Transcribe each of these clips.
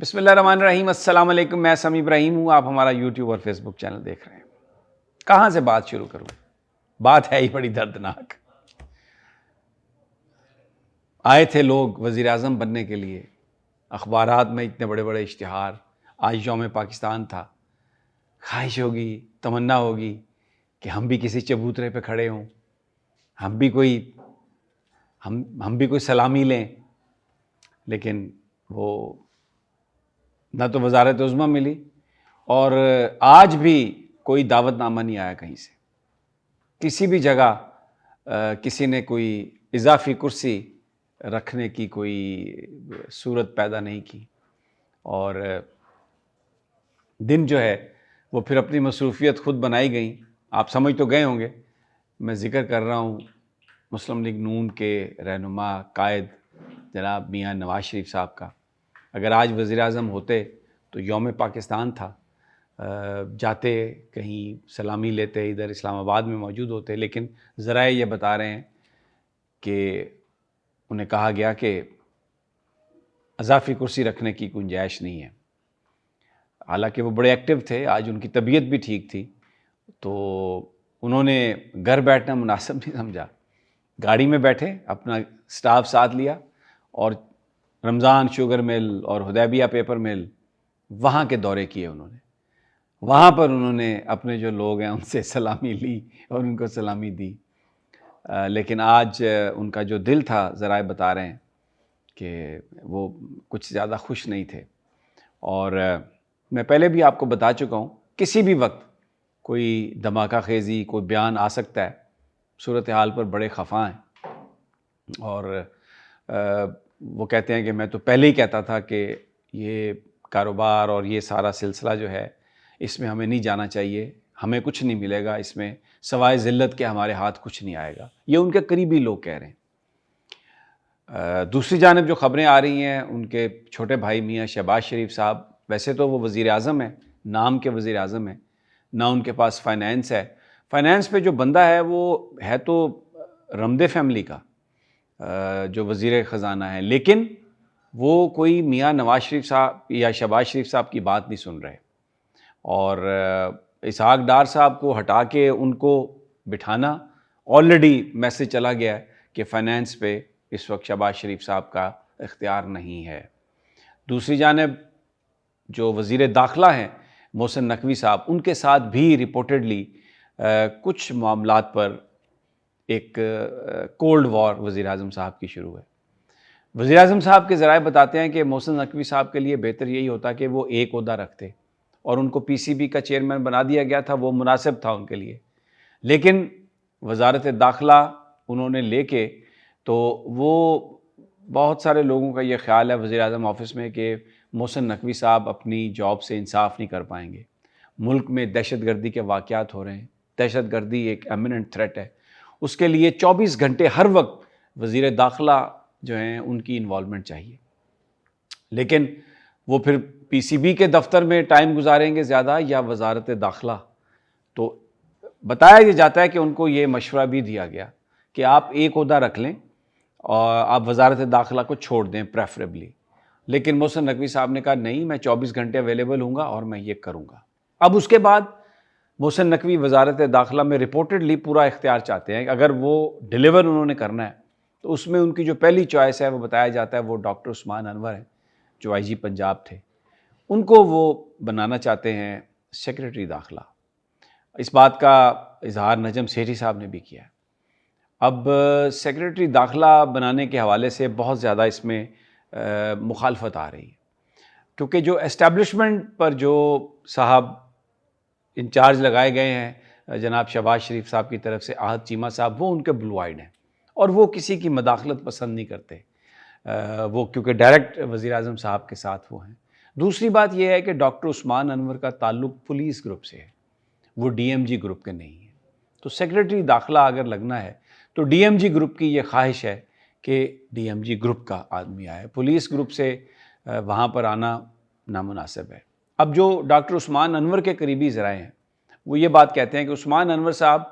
بسم اللہ الرحمن الرحیم۔ السلام علیکم، میں سمیع ابراہیم ہوں۔ آپ ہمارا یوٹیوب اور فیس بک چینل دیکھ رہے ہیں۔ کہاں سے بات شروع کروں؟ بات ہے ہی بڑی دردناک۔ آئے تھے لوگ وزیر اعظم بننے کے لیے، اخبارات میں اتنے بڑے بڑے اشتہار، آج یوم پاکستان تھا، خواہش ہوگی، تمنا ہوگی کہ ہم بھی کسی چبوترے پہ کھڑے ہوں، ہم بھی کوئی سلامی لیں، لیکن وہ نہ تو وزارت عظمیٰ ملی اور آج بھی کوئی دعوت نامہ نہیں آیا کہیں سے۔ کسی بھی جگہ کسی نے کوئی اضافی کرسی رکھنے کی کوئی صورت پیدا نہیں کی، اور دن جو ہے وہ پھر اپنی مصروفیت خود بنائی گئیں۔ آپ سمجھ تو گئے ہوں گے میں ذکر کر رہا ہوں مسلم لیگ نون کے رہنما قائد جناب میاں نواز شریف صاحب کا۔ اگر آج وزیر اعظم ہوتے تو یوم پاکستان تھا، جاتے کہیں سلامی لیتے، ادھر اسلام آباد میں موجود ہوتے، لیکن ذرائع یہ بتا رہے ہیں کہ انہیں کہا گیا کہ اضافی کرسی رکھنے کی گنجائش نہیں ہے۔ حالانکہ وہ بڑے ایکٹیو تھے، آج ان کی طبیعت بھی ٹھیک تھی، تو انہوں نے گھر بیٹھنا مناسب نہیں سمجھا، گاڑی میں بیٹھے، اپنا سٹاف ساتھ لیا اور رمضان شوگر مل اور حدیبیہ پیپر مل وہاں کے دورے کیے انہوں نے۔ وہاں پر انہوں نے اپنے جو لوگ ہیں ان سے سلامی لی اور ان کو سلامی دی، لیکن آج ان کا جو دل تھا ذرائع بتا رہے ہیں کہ وہ کچھ زیادہ خوش نہیں تھے۔ اور میں پہلے بھی آپ کو بتا چکا ہوں، کسی بھی وقت کوئی دھماکہ خیزی، کوئی بیان آ سکتا ہے، صورتحال پر بڑے خفا ہیں، اور وہ کہتے ہیں کہ میں تو پہلے ہی کہتا تھا کہ یہ کاروبار اور یہ سارا سلسلہ جو ہے اس میں ہمیں نہیں جانا چاہیے، ہمیں کچھ نہیں ملے گا اس میں سوائے ذلت کے، ہمارے ہاتھ کچھ نہیں آئے گا، یہ ان کے قریبی لوگ کہہ رہے ہیں۔ دوسری جانب جو خبریں آ رہی ہیں، ان کے چھوٹے بھائی میاں شہباز شریف صاحب، ویسے تو وہ وزیر اعظم ہیں، نام کے وزیر اعظم ہیں، نہ ان کے پاس فائنینس ہے۔ فائنینس پہ جو بندہ ہے وہ ہے تو رمدے فیملی کا جو وزیر خزانہ ہے، لیکن وہ کوئی میاں نواز شریف صاحب یا شہباز شریف صاحب کی بات نہیں سن رہے، اور اسحاق ڈار صاحب کو ہٹا کے ان کو بٹھانا، آلریڈی میسج چلا گیا ہے کہ فائنینس پہ اس وقت شہباز شریف صاحب کا اختیار نہیں ہے۔ دوسری جانب جو وزیر داخلہ ہیں محسن نقوی صاحب، ان کے ساتھ بھی رپورٹڈلی کچھ معاملات پر ایک کولڈ وار وزیر اعظم صاحب کی شروع ہے۔ وزیر اعظم صاحب کے ذرائع بتاتے ہیں کہ محسن نقوی صاحب کے لیے بہتر یہی ہوتا کہ وہ ایک عہدہ رکھتے، اور ان کو پی سی بی کا چیئرمین بنا دیا گیا تھا، وہ مناسب تھا ان کے لیے، لیکن وزارت داخلہ انہوں نے لے کے، تو وہ بہت سارے لوگوں کا یہ خیال ہے وزیر اعظم آفس میں کہ محسن نقوی صاحب اپنی جاب سے انصاف نہیں کر پائیں گے۔ ملک میں دہشت گردی کے واقعات ہو رہے ہیں، دہشت گردی ایک ایمیننٹ تھریٹ ہے، اس کے لیے 24 گھنٹے ہر وقت وزیر داخلہ جو ہیں ان کی انوالومنٹ چاہیے، لیکن وہ پھر پی سی بی کے دفتر میں ٹائم گزاریں گے زیادہ یا وزارت داخلہ؟ تو بتایا جاتا ہے کہ ان کو یہ مشورہ بھی دیا گیا کہ آپ ایک عہدہ رکھ لیں اور آپ وزارت داخلہ کو چھوڑ دیں پریفریبلی، لیکن محسن نقوی صاحب نے کہا نہیں، میں 24 گھنٹے اویلیبل ہوں گا اور میں یہ کروں گا۔ اب اس کے بعد محسن نقوی وزارت داخلہ میں رپورٹڈلی پورا اختیار چاہتے ہیں، اگر وہ ڈیلیور انہوں نے کرنا ہے تو اس میں ان کی جو پہلی چوائس ہے وہ بتایا جاتا ہے وہ ڈاکٹر عثمان انور ہیں جو آئی جی پنجاب تھے، ان کو وہ بنانا چاہتے ہیں سیکرٹری داخلہ۔ اس بات کا اظہار نجم سیٹھی صاحب نے بھی کیا ہے۔ اب سیکرٹری داخلہ بنانے کے حوالے سے بہت زیادہ اس میں مخالفت آ رہی ہے، کیونکہ جو اسٹیبلشمنٹ پر جو صاحب انچارج لگائے گئے ہیں جناب شہباز شریف صاحب کی طرف سے، احد چیمہ صاحب، وہ ان کے بلو آئیڈ ہیں اور وہ کسی کی مداخلت پسند نہیں کرتے، وہ کیونکہ ڈائریکٹ وزیر اعظم صاحب کے ساتھ وہ ہیں۔ دوسری بات یہ ہے کہ ڈاکٹر عثمان انور کا تعلق پولیس گروپ سے ہے، وہ ڈی ایم جی گروپ کے نہیں ہیں، تو سیکرٹری داخلہ اگر لگنا ہے تو ڈی ایم جی گروپ کی یہ خواہش ہے کہ ڈی ایم جی گروپ کا آدمی آئے، پولیس گروپ سے وہاں پر آنا نامناسب ہے۔ اب جو ڈاکٹر عثمان انور کے قریبی ذرائع ہیں وہ یہ بات کہتے ہیں کہ عثمان انور صاحب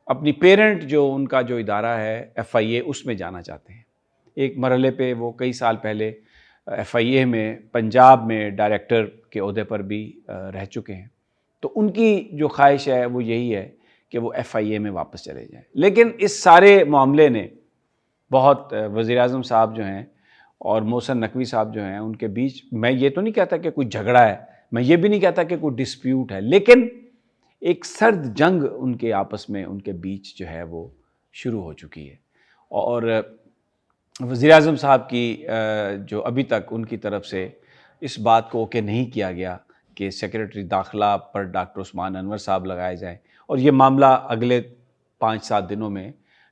اپنی پیرنٹ جو ان کا جو ادارہ ہے ایف آئی اے، اس میں جانا چاہتے ہیں۔ ایک مرحلے پہ وہ کئی سال پہلے FIA میں پنجاب میں ڈائریکٹر کے عہدے پر بھی رہ چکے ہیں، تو ان کی جو خواہش ہے وہ یہی ہے کہ وہ FIA میں واپس چلے جائیں۔ لیکن اس سارے معاملے نے بہت وزیر اعظم صاحب جو ہیں اور محسن نقوی صاحب جو ہیں ان کے بیچ، میں یہ تو نہیں کہتا کہ کوئی جھگڑا ہے، میں یہ بھی نہیں کہتا کہ کوئی ڈسپیوٹ ہے، لیکن ایک سرد جنگ ان کے آپس میں ان کے بیچ جو ہے وہ شروع ہو چکی ہے۔ اور وزیر اعظم صاحب کی جو ابھی تک ان کی طرف سے اس بات کو اوکے نہیں کیا گیا کہ سیکریٹری داخلہ پر ڈاکٹر عثمان انور صاحب لگائے جائیں، اور یہ معاملہ اگلے 5-7 دنوں میں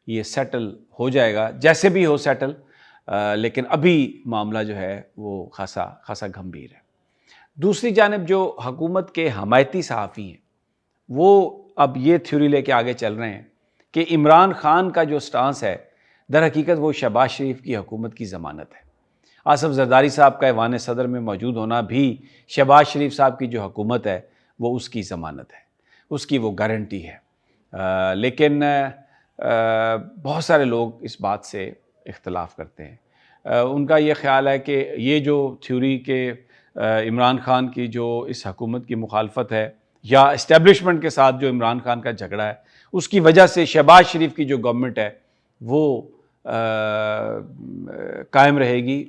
یہ سیٹل ہو جائے گا، جیسے بھی ہو سیٹل، لیکن ابھی معاملہ جو ہے وہ خاصا گھمبیر ہے۔ دوسری جانب جو حکومت کے حمایتی صحافی ہیں وہ اب یہ تھیوری لے کے آگے چل رہے ہیں کہ عمران خان کا جو سٹانس ہے در حقیقت وہ شہباز شریف کی حکومت کی ضمانت ہے۔ آصف زرداری صاحب کا ایوان صدر میں موجود ہونا بھی شہباز شریف صاحب کی جو حکومت ہے وہ اس کی ضمانت ہے، اس کی وہ گارنٹی ہے۔ لیکن بہت سارے لوگ اس بات سے اختلاف کرتے ہیں۔ ان کا یہ خیال ہے کہ یہ جو تھیوری کہ عمران خان کی جو اس حکومت کی مخالفت ہے یا اسٹیبلشمنٹ کے ساتھ جو عمران خان کا جھگڑا ہے، اس کی وجہ سے شہباز شریف کی جو گورنمنٹ ہے وہ قائم رہے گی،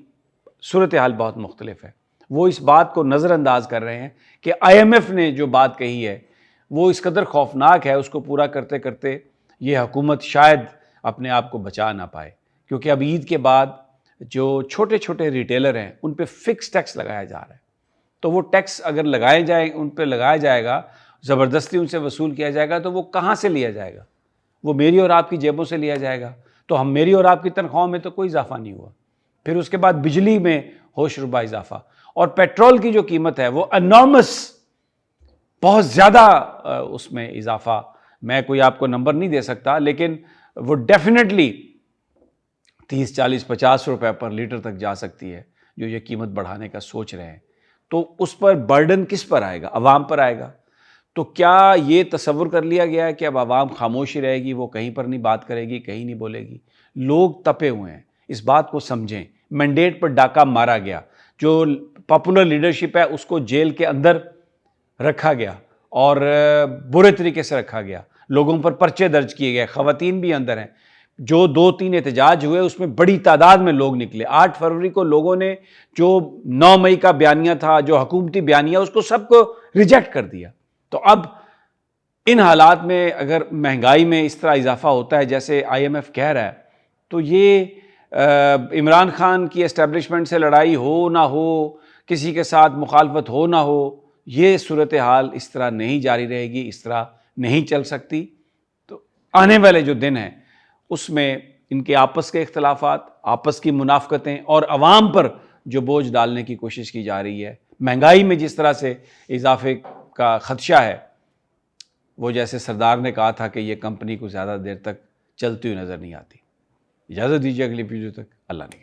صورتحال بہت مختلف ہے۔ وہ اس بات کو نظر انداز کر رہے ہیں کہ IMF نے جو بات کہی ہے وہ اس قدر خوفناک ہے، اس کو پورا کرتے کرتے یہ حکومت شاید اپنے آپ کو بچا نہ پائے، کیونکہ اب عید کے بعد جو چھوٹے چھوٹے ریٹیلر ہیں ان پہ فکس ٹیکس لگایا جا رہا ہے، تو وہ ٹیکس اگر لگائے جائیں، ان پہ لگایا جائے گا، زبردستی ان سے وصول کیا جائے گا، تو وہ کہاں سے لیا جائے گا؟ وہ میری اور آپ کی جیبوں سے لیا جائے گا، تو ہم میری اور آپ کی تنخواہوں میں تو کوئی اضافہ نہیں ہوا۔ پھر اس کے بعد بجلی میں ہوش ربا اضافہ، اور پیٹرول کی جو قیمت ہے وہ انارمس، بہت زیادہ اس میں اضافہ، میں کوئی آپ کو نمبر نہیں دے سکتا، لیکن وہ ڈیفینیٹلی 30-40-50 روپے پر لیٹر تک جا سکتی ہے جو یہ قیمت بڑھانے کا سوچ رہے ہیں۔ تو اس پر برڈن کس پر آئے گا؟ عوام پر آئے گا۔ تو کیا یہ تصور کر لیا گیا ہے کہ اب عوام خاموشی رہے گی، وہ کہیں پر نہیں بات کرے گی، کہیں نہیں بولے گی؟ لوگ تپے ہوئے ہیں، اس بات کو سمجھیں۔ مینڈیٹ پر ڈاکہ مارا گیا، جو پاپولر لیڈرشپ ہے اس کو جیل کے اندر رکھا گیا اور برے طریقے سے رکھا گیا، لوگوں پر پرچے درج کیے گئے، خواتین بھی اندر ہیں۔ جو 2-3 احتجاج ہوئے اس میں بڑی تعداد میں لوگ نکلے۔ 8 فروری کو لوگوں نے جو 9 مئی کا بیانیہ تھا، جو حکومتی بیانیہ، اس کو سب کو ریجیکٹ کر دیا۔ تو اب ان حالات میں اگر مہنگائی میں اس طرح اضافہ ہوتا ہے جیسے IMF کہہ رہا ہے، تو یہ عمران خان کی اسٹیبلشمنٹ سے لڑائی ہو نہ ہو، کسی کے ساتھ مخالفت ہو نہ ہو، یہ صورتحال اس طرح نہیں جاری رہے گی، اس طرح نہیں چل سکتی۔ تو آنے والے جو دن ہیں اس میں ان کے آپس کے اختلافات، آپس کی منافقتیں اور عوام پر جو بوجھ ڈالنے کی کوشش کی جا رہی ہے، مہنگائی میں جس طرح سے اضافے کا خدشہ ہے، وہ جیسے سردار نے کہا تھا کہ یہ کمپنی کو زیادہ دیر تک چلتی ہوئی نظر نہیں آتی۔ اجازت دیجیے اگلی ویڈیو تک، اللہ نے